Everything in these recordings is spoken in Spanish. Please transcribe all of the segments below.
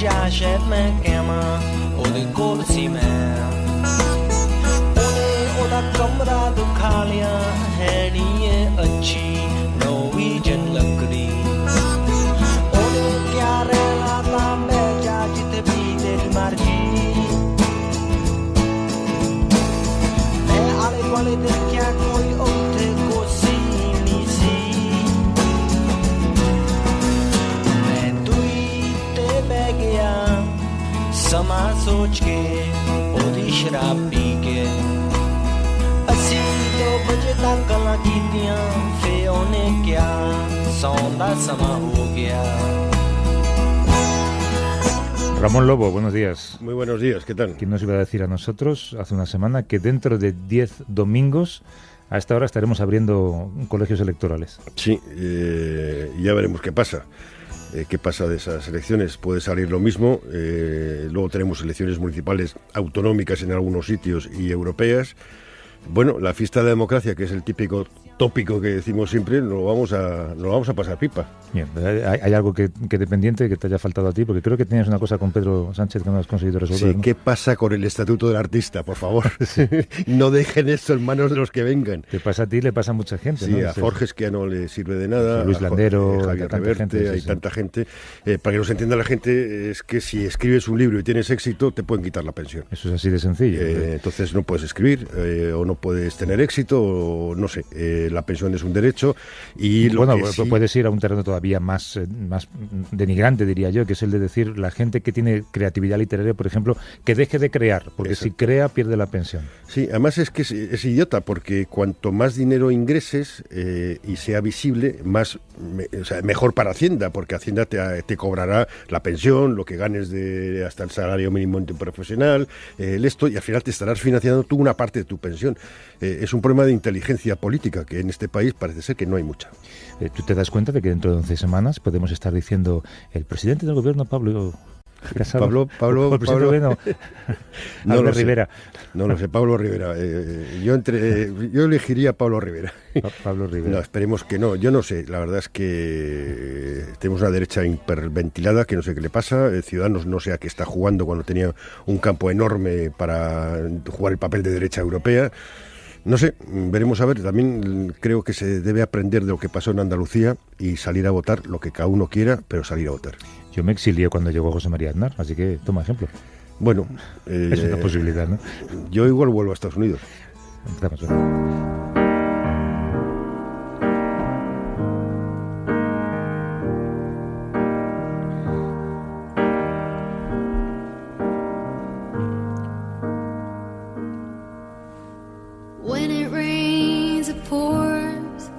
piace me chiama o di corsi me o da comoda do calia heni e acci Norwegian luckily o di chiare la lambegia ci te vide il margi e alle quali te chiacoi o te così समा सोच के ओदी शराब पी के असी तो बजे तक गल्लां कीतियां फे ओने क्या सौंदा समा हो गया. Ramón Lobo, buenos días. Muy buenos días, ¿qué tal? ¿Quién nos iba a decir a nosotros hace una semana que dentro de 10 domingos a esta hora estaremos abriendo colegios electorales? Sí, ya veremos qué pasa. ¿Qué pasa de esas elecciones? Puede salir lo mismo. Luego tenemos elecciones municipales autonómicas en algunos sitios y europeas. Bueno, la fiesta de la democracia, que es el típico tópico que decimos siempre, nos lo vamos a pasar pipa. Bien, ¿hay algo que dependiente que te haya faltado a ti? Porque creo que tenías una cosa con Pedro Sánchez que no has conseguido resolver. Sí, ¿no? ¿Qué pasa con el estatuto del artista? Por favor, sí. No dejen esto en manos de los que vengan. Te pasa a ti, le pasa a mucha gente, sí, ¿no? A Forges, que ya no le sirve de nada. Luis Landero, Javier Reverte, hay tanta gente. Para que nos entienda la gente, es que si escribes un libro y tienes éxito, te pueden quitar la pensión. Eso es así de sencillo. Entonces no puedes escribir o no puedes tener éxito o no sé. La pensión es un derecho y bueno, puedes ir a un terreno todavía más denigrante, diría yo, que es el de decir la gente que tiene creatividad literaria, por ejemplo, que deje de crear, porque Exacto. Si crea pierde la pensión. Sí, además es que es idiota, porque cuanto más dinero ingreses y sea visible, mejor para Hacienda, porque Hacienda te cobrará la pensión, lo que ganes hasta el salario mínimo interprofesional, y al final te estarás financiando tú una parte de tu pensión. Es un problema de inteligencia política, que en este país parece ser que no hay mucha. ¿Tú te das cuenta de que dentro de 11 semanas podemos estar diciendo el presidente del gobierno, Pablo Casado? Pablo Bueno, no lo Rivera. No lo sé, Pablo Rivera. Yo elegiría a Pablo Rivera. Pablo Rivera. No, esperemos que no. Yo no sé. La verdad es que tenemos una derecha hiperventilada que no sé qué le pasa. Ciudadanos no sé a qué está jugando cuando tenía un campo enorme para jugar el papel de derecha europea. No sé, veremos a ver. También creo que se debe aprender de lo que pasó en Andalucía y salir a votar lo que cada uno quiera, pero salir a votar. Yo me exilié cuando llegó José María Aznar, así que toma ejemplo. Bueno, es una posibilidad, ¿no? Yo igual vuelvo a Estados Unidos. When it rains, it pours,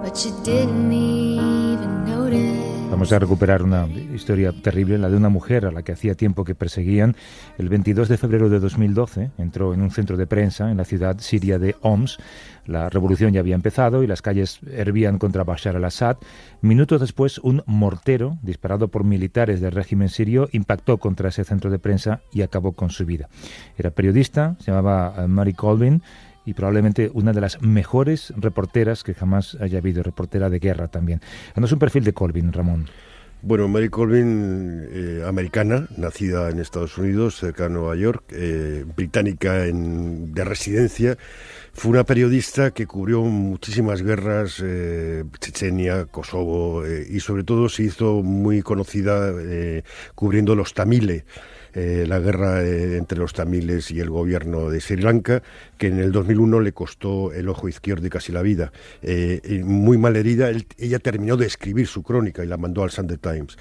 but you didn't even notice. Vamos a recuperar una historia terrible, la de una mujer a la que hacía tiempo que perseguían. El 22 de febrero de 2012 entró en un centro de prensa en la ciudad siria de Homs. La revolución ya había empezado y las calles hervían contra Bashar al-Assad. Minutos después, un mortero disparado por militares del régimen sirio impactó contra ese centro de prensa y acabó con su vida. Era periodista, se llamaba Mary Colvin, y probablemente una de las mejores reporteras que jamás haya habido, reportera de guerra también. ¿No es un perfil de Colvin, Ramón? Bueno, Mary Colvin, americana, nacida en Estados Unidos, cerca de Nueva York, británica de residencia, fue una periodista que cubrió muchísimas guerras, Chechenia, Kosovo, y sobre todo se hizo muy conocida cubriendo los tamiles. La guerra entre los tamiles y el gobierno de Sri Lanka, que en el 2001 le costó el ojo izquierdo y casi la vida. Muy mal herida, ella terminó de escribir su crónica y la mandó al Sunday Times.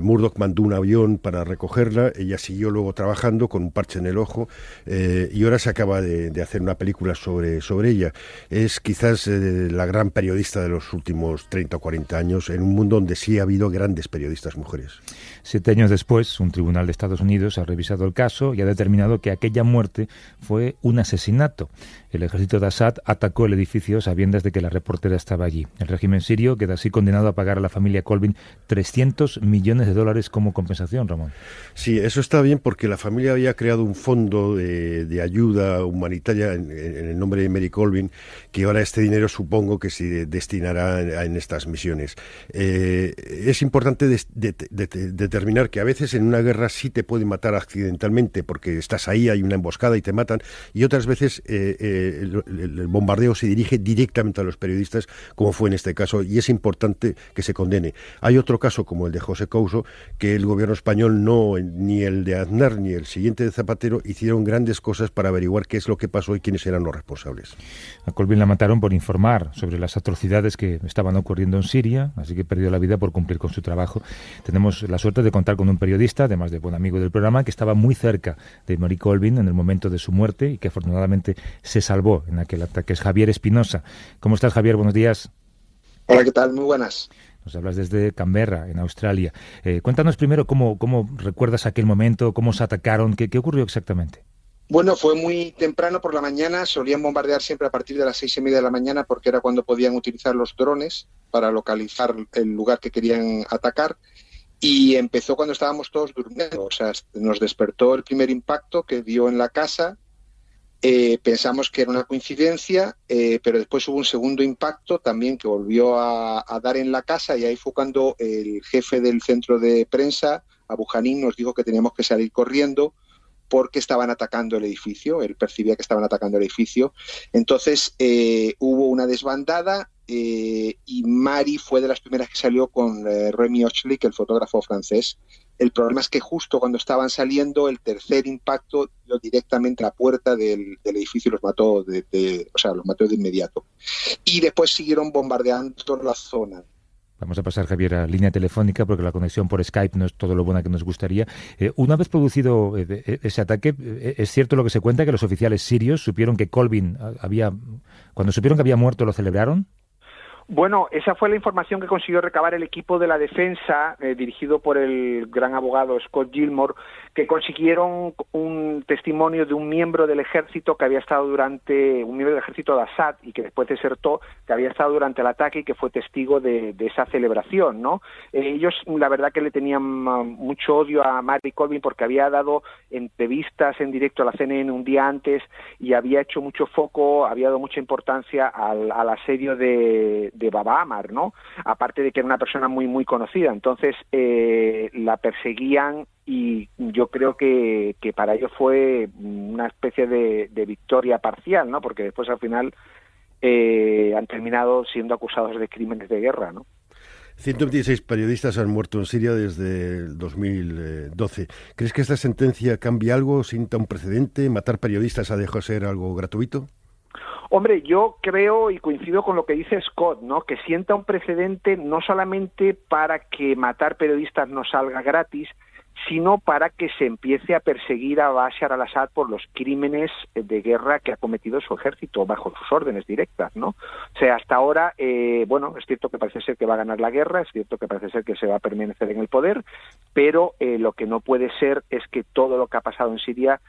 Murdoch mandó un avión para recogerla, ella siguió luego trabajando con un parche en el ojo y ahora se acaba de hacer una película sobre ella. Es quizás la gran periodista de los últimos 30 o 40 años en un mundo donde sí ha habido grandes periodistas mujeres. 7 años después, un tribunal de Estados Unidos Unidos ha revisado el caso y ha determinado que aquella muerte fue un asesinato. El ejército de Assad atacó el edificio a sabiendas de que la reportera estaba allí. El régimen sirio queda así condenado a pagar a la familia Colvin $300 millones como compensación, Ramón. Sí, eso está bien porque la familia había creado un fondo de ayuda humanitaria en el nombre de Mary Colvin, que ahora este dinero supongo que se destinará en estas misiones. Es importante determinar que a veces en una guerra sí te pueden matar accidentalmente porque estás ahí, hay una emboscada y te matan, y otras veces el bombardeo se dirige directamente a los periodistas, como fue en este caso, y es importante que se condene. Hay otro caso, como el de José Couso, que el gobierno español ni el de Aznar ni el siguiente de Zapatero hicieron grandes cosas para averiguar qué es lo que pasó y quiénes eran los responsables. A Colvin la mataron por informar sobre las atrocidades que estaban ocurriendo en Siria, así que perdió la vida por cumplir con su trabajo. Tenemos la suerte de contar con un periodista, además de buen amigo del programa, que estaba muy cerca de Mary Colvin en el momento de su muerte y que afortunadamente se salvó en aquel ataque. Es Javier Espinosa. ¿Cómo estás, Javier? Buenos días. Hola, ¿qué tal? Muy buenas. Nos hablas desde Canberra, en Australia. Cuéntanos primero cómo recuerdas aquel momento, cómo se atacaron, qué ocurrió exactamente. Bueno, fue muy temprano por la mañana, solían bombardear siempre a partir de las 6:30 de la mañana porque era cuando podían utilizar los drones para localizar el lugar que querían atacar, y empezó cuando estábamos todos durmiendo. O sea, nos despertó el primer impacto que dio en la casa. Pensamos que era una coincidencia, pero después hubo un segundo impacto también que volvió a dar en la casa, y ahí fue cuando el jefe del centro de prensa, Abu Hanim, nos dijo que teníamos que salir corriendo porque estaban atacando el edificio. Él percibía que estaban atacando el edificio. Entonces hubo una desbandada y Mari fue de las primeras que salió con Rémi Hochlik, el fotógrafo francés. El problema es que justo cuando estaban saliendo, el tercer impacto dio directamente a la puerta del edificio y los mató los mató de inmediato. Y después siguieron bombardeando toda la zona. Vamos a pasar, Javier, a línea telefónica porque la conexión por Skype no es todo lo buena que nos gustaría. Una vez producido ese ataque, ¿es cierto lo que se cuenta, que los oficiales sirios supieron que Colvin cuando supieron que había muerto, lo celebraron? Bueno, esa fue la información que consiguió recabar el equipo de la defensa, dirigido por el gran abogado Scott Gilmore, que consiguieron un testimonio de un miembro del ejército que había estado un miembro del ejército de Assad y que después desertó, que había estado durante el ataque y que fue testigo de esa celebración, ¿no? Ellos, la verdad que le tenían mucho odio a Mary Colvin porque había dado entrevistas en directo a la CNN un día antes y había hecho mucho foco, había dado mucha importancia al asedio de Baba Amar, ¿no? Aparte de que era una persona muy muy conocida. Entonces la perseguían y yo creo que para ellos fue una especie de victoria parcial, ¿no? Porque después al final han terminado siendo acusados de crímenes de guerra, ¿no? 126 periodistas han muerto en Siria desde el 2012. ¿Crees que esta sentencia cambia algo, sienta un precedente? ¿Matar periodistas ha dejado de ser algo gratuito? Hombre, yo creo y coincido con lo que dice Scott, ¿no? Que sienta un precedente no solamente para que matar periodistas no salga gratis, sino para que se empiece a perseguir a Bashar al-Assad por los crímenes de guerra que ha cometido su ejército bajo sus órdenes directas, ¿no? O sea, hasta ahora, es cierto que parece ser que va a ganar la guerra, es cierto que parece ser que se va a permanecer en el poder, pero lo que no puede ser es que todo lo que ha pasado en Siria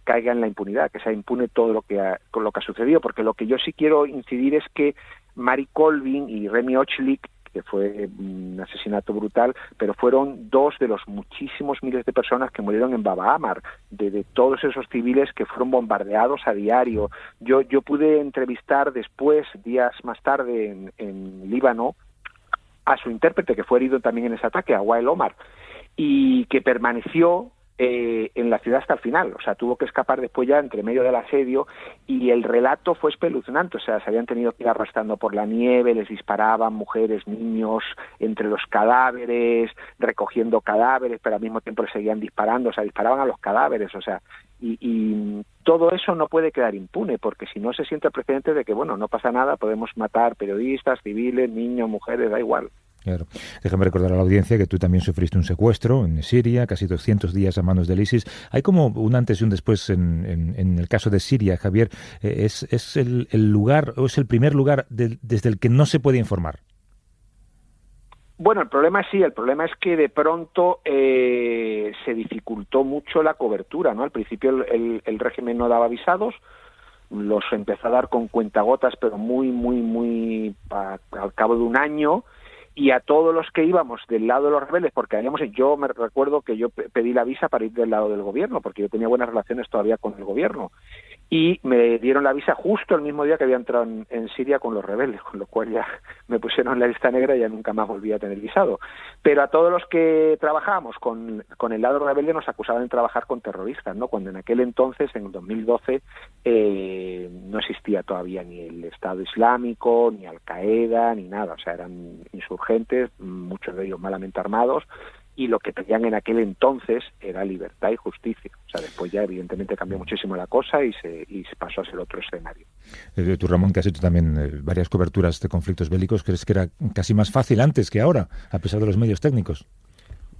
caiga en la impunidad, que sea impune todo lo que ha sucedido, porque lo que yo sí quiero incidir es que Mary Colvin y Rémi Hochlik, que fue un asesinato brutal, pero fueron dos de los muchísimos miles de personas que murieron en Baba Amar, de todos esos civiles que fueron bombardeados a diario. Yo pude entrevistar después, días más tarde, en Líbano, a su intérprete, que fue herido también en ese ataque, a Wael Omar, y que permaneció en la ciudad hasta el final. O sea, tuvo que escapar después ya entre medio del asedio, y el relato fue espeluznante. O sea, se habían tenido que ir arrastrando por la nieve, les disparaban mujeres, niños entre los cadáveres, recogiendo cadáveres, pero al mismo tiempo les seguían disparando. O sea, disparaban a los cadáveres. O sea, y todo eso no puede quedar impune, porque si no se siente el precedente de que, bueno, no pasa nada, podemos matar periodistas, civiles, niños, mujeres, da igual. Claro. Déjame recordar a la audiencia que tú también sufriste un secuestro en Siria, casi 200 días a manos del ISIS. Hay como un antes y un después en el caso de Siria, Javier. ¿Es el lugar o es el primer lugar desde el que no se puede informar? Bueno, el problema es que de pronto se dificultó mucho la cobertura, ¿no? Al principio el régimen no daba visados, los empezó a dar con cuentagotas, pero muy al cabo de un año, y a todos los que íbamos del lado de los rebeldes, porque yo me recuerdo que yo pedí la visa para ir del lado del gobierno, porque yo tenía buenas relaciones todavía con el gobierno, y me dieron la visa justo el mismo día que había entrado en Siria con los rebeldes, con lo cual ya me pusieron en la lista negra y ya nunca más volví a tener visado. Pero a todos los que trabajábamos con el lado rebelde nos acusaban de trabajar con terroristas, ¿no? Cuando en aquel entonces, en el 2012, no existía todavía ni el Estado Islámico, ni Al-Qaeda, ni nada. O sea, eran insurgentes, muchos de ellos malamente armados, y lo que pedían en aquel entonces era libertad y justicia. O sea, después ya evidentemente cambió muchísimo la cosa y se pasó a ser otro escenario. Tú, Ramón, que has hecho también varias coberturas de conflictos bélicos, ¿crees que era casi más fácil antes que ahora, a pesar de los medios técnicos?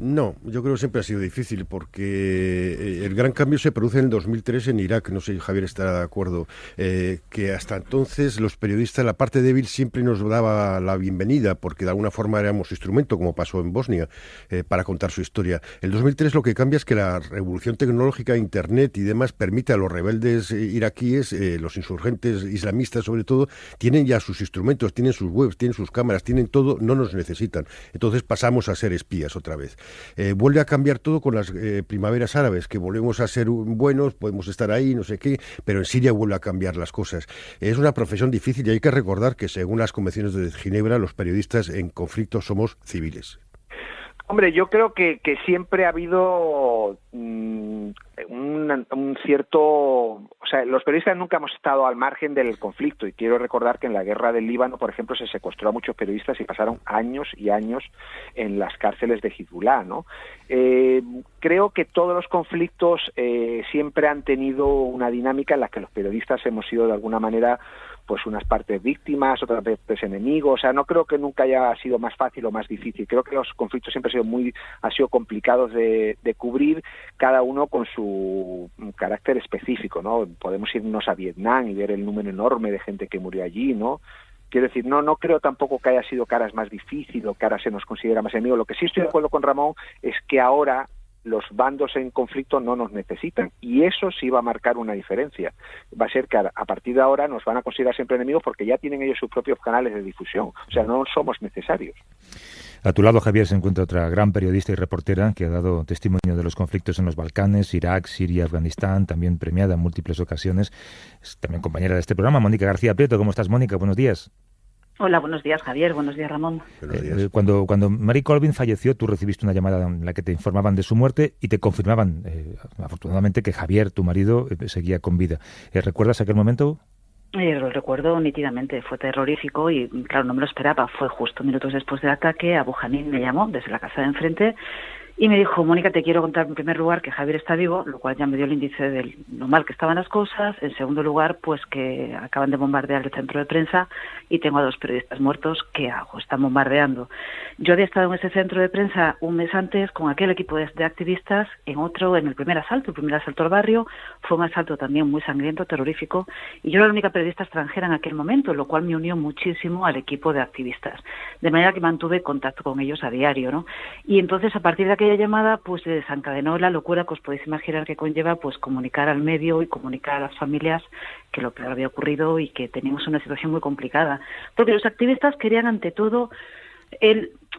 No, yo creo que siempre ha sido difícil porque el gran cambio se produce en el 2003 en Irak, no sé si Javier estará de acuerdo, que hasta entonces los periodistas, la parte débil siempre nos daba la bienvenida porque de alguna forma éramos instrumento, como pasó en Bosnia, para contar su historia. El 2003 lo que cambia es que la revolución tecnológica, Internet y demás permite a los rebeldes iraquíes, los insurgentes islamistas sobre todo, tienen ya sus instrumentos, tienen sus webs, tienen sus cámaras, tienen todo, no nos necesitan. Entonces pasamos a ser espías otra vez. Vuelve a cambiar todo con las primaveras árabes, que volvemos a ser buenos, podemos estar ahí, no sé qué, pero en Siria vuelve a cambiar las cosas. Es una profesión difícil y hay que recordar que según las convenciones de Ginebra, los periodistas en conflicto somos civiles. Hombre, yo creo que siempre ha habido un cierto... O sea, los periodistas nunca hemos estado al margen del conflicto, y quiero recordar que en la guerra del Líbano, por ejemplo, se secuestró a muchos periodistas y pasaron años y años en las cárceles de Hezbollah, ¿no? Creo que todos los conflictos siempre han tenido una dinámica en la que los periodistas hemos sido de alguna manera pues unas partes víctimas, otras partes enemigos. O sea, no creo que nunca haya sido más fácil o más difícil. Creo que los conflictos siempre han sido complicados de cubrir, cada uno con su carácter específico, ¿no? Podemos irnos a Vietnam y ver el número enorme de gente que murió allí, ¿no? Quiero decir, no creo tampoco que haya sido caras más difícil o que ahora se nos considera más enemigo. Lo que sí estoy de acuerdo con Ramón es que ahora los bandos en conflicto no nos necesitan, y eso sí va a marcar una diferencia. Va a ser que a partir de ahora nos van a considerar siempre enemigos porque ya tienen ellos sus propios canales de difusión. O sea, no somos necesarios. A tu lado, Javier, se encuentra otra gran periodista y reportera que ha dado testimonio de los conflictos en los Balcanes, Irak, Siria, Afganistán, también premiada en múltiples ocasiones. Es también compañera de este programa, Mónica García Prieto. ¿Cómo estás, Mónica? Buenos días. Hola, buenos días, Javier. Buenos días, Ramón. Cuando Mary Colvin falleció, tú recibiste una llamada en la que te informaban de su muerte y te confirmaban, afortunadamente, que Javier, tu marido, seguía con vida. ¿Recuerdas aquel momento? Lo recuerdo nítidamente, fue terrorífico y, claro, no me lo esperaba. Fue justo minutos después del ataque, Abu Hanin me llamó desde la casa de enfrente y me dijo: Mónica, te quiero contar en primer lugar que Javier está vivo, lo cual ya me dio el índice de lo mal que estaban las cosas. En segundo lugar, pues que acaban de bombardear el centro de prensa y tengo a 2 periodistas muertos. ¿Qué hago? Están bombardeando. Yo había estado en ese centro de prensa un mes antes con aquel equipo de activistas en el primer asalto al barrio. Fue un asalto también muy sangriento, terrorífico, y yo era la única periodista extranjera en aquel momento, lo cual me unió muchísimo al equipo de activistas, de manera que mantuve contacto con ellos a diario, ¿no? Y entonces, a partir de aquella llamada, pues se desencadenó la locura que os podéis imaginar que conlleva, pues comunicar al medio y comunicar a las familias que lo peor había ocurrido y que teníamos una situación muy complicada, porque los activistas querían, ante todo,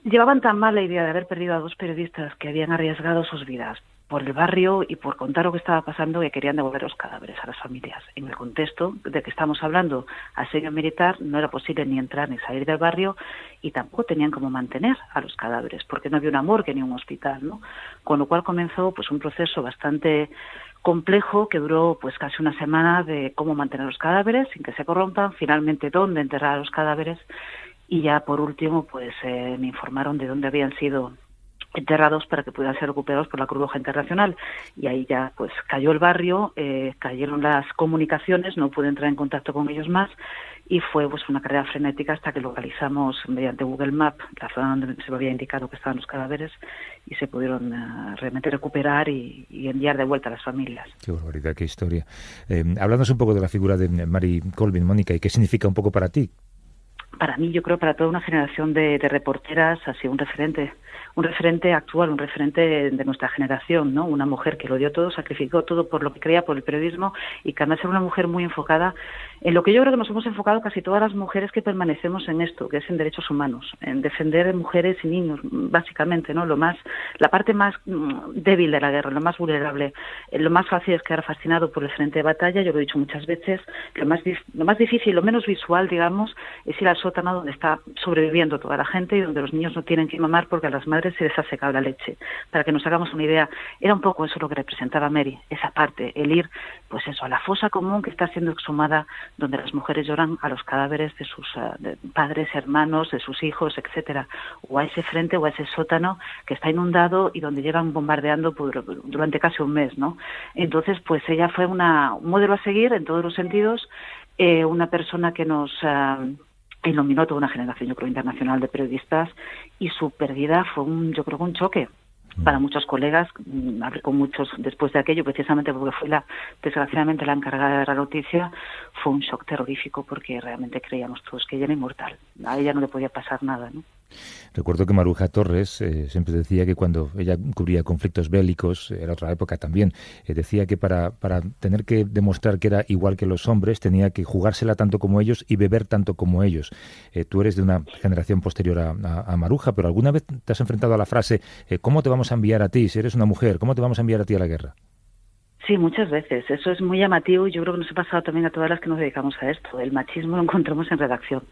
llevaban tan mal la idea de haber perdido a 2 periodistas que habían arriesgado sus vidas por el barrio y por contar lo que estaba pasando, que querían devolver los cadáveres a las familias. En el contexto de que estamos hablando, asedio militar, no era posible ni entrar ni salir del barrio y tampoco tenían cómo mantener a los cadáveres, porque no había una morgue ni un hospital, ¿no? Con lo cual comenzó pues un proceso bastante complejo que duró pues casi una semana de cómo mantener los cadáveres sin que se corrompan, finalmente dónde enterrar a los cadáveres, y ya por último pues me informaron de dónde habían sido enterrados para que pudieran ser recuperados por la Cruz Roja Internacional, y ahí ya pues cayó el barrio, cayeron las comunicaciones, no pude entrar en contacto con ellos más y fue pues una carrera frenética hasta que localizamos mediante Google Maps la zona donde se me había indicado que estaban los cadáveres y se pudieron realmente recuperar y enviar de vuelta a las familias. Qué barbaridad, qué historia. Háblanos un poco de la figura de Mary Colvin, Mónica, y qué significa un poco para ti. para mí, yo creo, para toda una generación de reporteras, ha sido un referente actual, un referente de nuestra generación, ¿no? Una mujer que lo dio todo, sacrificó todo por lo que creía, por el periodismo, y que además era una mujer muy enfocada en lo que yo creo que nos hemos enfocado casi todas las mujeres que permanecemos en esto, que es en derechos humanos, en defender mujeres y niños, básicamente, ¿no? La parte más débil de la guerra, lo más vulnerable. Lo más fácil es quedar fascinado por el frente de batalla, yo lo he dicho muchas veces, lo más difícil, lo menos visual, digamos, es ir al sótano donde está sobreviviendo toda la gente y donde los niños no tienen que mamar porque a las madres se les ha secado la leche. Para que nos hagamos una idea, era un poco eso lo que representaba Mary, esa parte, el ir, pues eso, a la fosa común que está siendo exhumada, donde las mujeres lloran a los cadáveres de sus de padres, hermanos, de sus hijos, etcétera, o a ese frente o a ese sótano que está inundado y donde llevan bombardeando durante casi un mes, ¿no? Entonces, pues ella fue un modelo a seguir en todos los sentidos, una persona que nos iluminó toda una generación, yo creo, internacional de periodistas, y su pérdida fue yo creo, un choque para muchos colegas. Hablé con muchos después de aquello, precisamente porque fui desgraciadamente la encargada de la noticia. Fue un shock terrorífico porque realmente creíamos todos que ella era inmortal. A ella no le podía pasar nada, ¿no? Recuerdo que Maruja Torres siempre decía que cuando ella cubría conflictos bélicos, era otra época también, decía que para tener que demostrar que era igual que los hombres, tenía que jugársela tanto como ellos y beber tanto como ellos. Tú eres de una generación posterior a Maruja, pero ¿alguna vez te has enfrentado a la frase ¿cómo te vamos a enviar a ti? Si eres una mujer, ¿cómo te vamos a enviar a ti a la guerra? Sí, muchas veces. Eso es muy llamativo y yo creo que nos ha pasado también a todas las que nos dedicamos a esto. El machismo lo encontramos en redacción,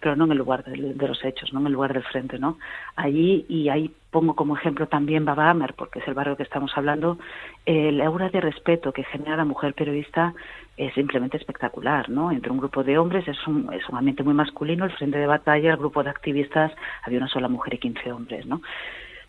pero no en el lugar de los hechos, no en el lugar del frente, ¿no? Allí, y ahí pongo como ejemplo también Baba Amer, porque es el barrio que estamos hablando, el aura de respeto que genera la mujer periodista es simplemente espectacular, ¿no? Entre un grupo de hombres es un ambiente muy masculino, el frente de batalla, el grupo de activistas, había una sola mujer y 15 hombres, ¿no?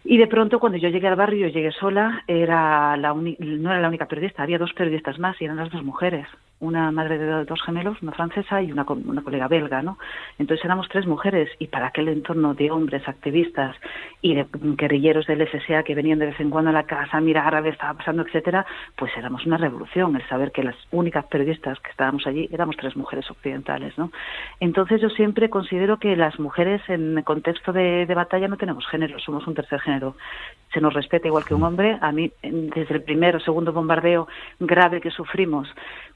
Y de pronto, cuando yo llegué al barrio, yo llegué sola, no era la única periodista, había 2 periodistas más y eran las 2 mujeres. Una madre de 2 gemelos, una francesa y una colega belga, ¿no? Entonces éramos 3 mujeres y para aquel entorno de hombres activistas y de guerrilleros del FSA que venían de vez en cuando a la casa a mirar a ver qué estaba pasando, etcétera, pues éramos una revolución el saber que las únicas periodistas que estábamos allí éramos 3 mujeres occidentales, ¿no? Entonces yo siempre considero que las mujeres en el contexto de batalla no tenemos género, somos un tercer género. Se nos respeta igual que un hombre. A mí, desde el primer o segundo bombardeo grave que sufrimos,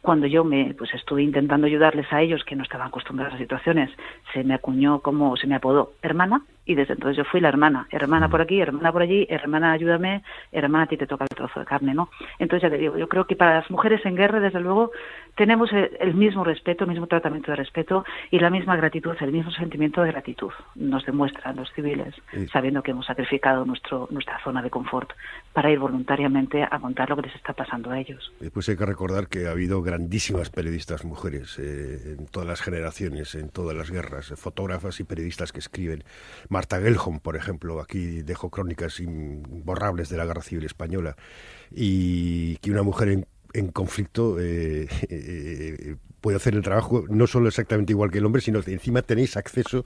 cuando yo estuve intentando ayudarles a ellos, que no estaban acostumbrados a situaciones, se me apodó hermana, y desde entonces yo fui la hermana por aquí, hermana por allí, hermana ayúdame, hermana a ti te toca el trozo de carne, ¿no? Entonces ya te digo, yo creo que para las mujeres en guerra, desde luego, tenemos el mismo respeto, el mismo tratamiento de respeto y la misma gratitud, el mismo sentimiento de gratitud. Nos demuestran los civiles, sabiendo que hemos sacrificado nuestra zona de confort para ir voluntariamente a contar lo que les está pasando a ellos. Después hay que recordar que ha habido grandísimas periodistas mujeres en todas las generaciones, en todas las guerras, fotógrafas y periodistas que escriben. Marta Gellhorn, por ejemplo, aquí dejó crónicas imborrables de la Guerra Civil Española, y que una mujer en conflicto puede hacer el trabajo no solo exactamente igual que el hombre, sino que encima tenéis acceso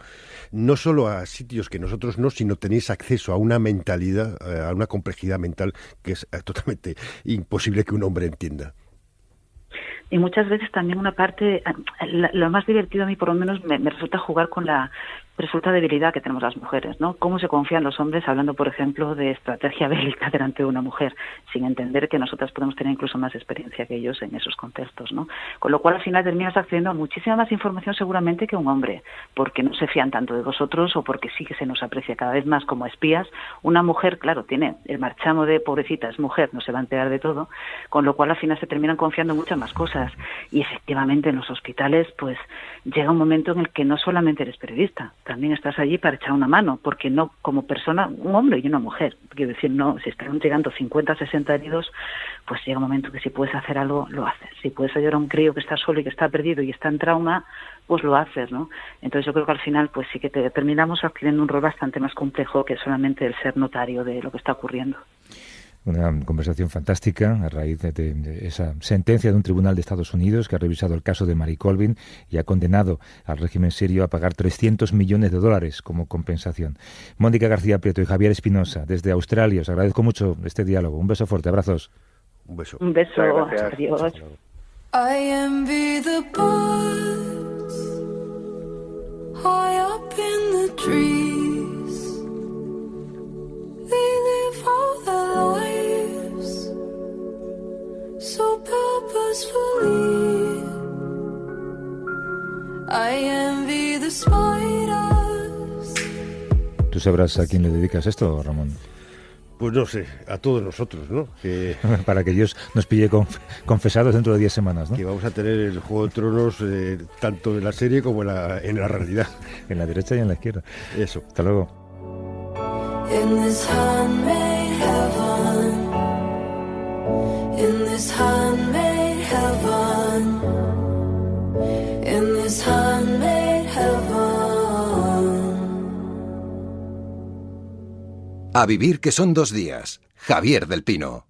no solo a sitios que nosotros no, sino tenéis acceso a una mentalidad, a una complejidad mental que es totalmente imposible que un hombre entienda. Y muchas veces también una parte, lo más divertido a mí por lo menos me resulta jugar con la resulta debilidad que tenemos las mujeres, ¿no? Cómo se confían los hombres hablando, por ejemplo, de estrategia bélica delante de una mujer, sin entender que nosotras podemos tener incluso más experiencia que ellos en esos contextos, ¿no? Con lo cual al final terminas accediendo a muchísima más información seguramente que un hombre, porque no se fían tanto de vosotros o porque sí que se nos aprecia cada vez más como espías. Una mujer, claro, tiene el marchamo de pobrecita, es mujer, no se va a enterar de todo, con lo cual al final se terminan confiando en muchas más cosas. Y efectivamente en los hospitales pues llega un momento en el que no solamente eres periodista, también estás allí para echar una mano, porque no como persona, un hombre y una mujer, quiero decir, no, si están llegando 50, 60 heridos, pues llega un momento que si puedes hacer algo, lo haces. Si puedes ayudar a un crío que está solo y que está perdido y está en trauma, pues lo haces, ¿no? Entonces yo creo que al final pues sí que terminamos adquiriendo un rol bastante más complejo que solamente el ser notario de lo que está ocurriendo. Una conversación fantástica a raíz de esa sentencia de un tribunal de Estados Unidos que ha revisado el caso de Mary Colvin y ha condenado al régimen sirio a pagar $300 millones como compensación. Mónica García Prieto y Javier Espinosa, desde Australia, os agradezco mucho este diálogo. Un beso fuerte, abrazos. Un beso. Un beso, adiós. I envy the birds high up in the trees. They live all their lives so purposefully. I envy the spiders. ¿Tú sabrás a quién le dedicas esto, Ramón? Pues no sé, a todos nosotros, ¿no? Que Para que Dios nos pille confesados dentro de 10 semanas, ¿no? que vamos a tener el Juego de Tronos tanto en la serie como en la realidad. En la derecha y en la izquierda. Eso. Hasta luego. In this handmade heaven, in this handmade heaven, in this handmade heaven. A vivir que son 2 días. Javier del Pino.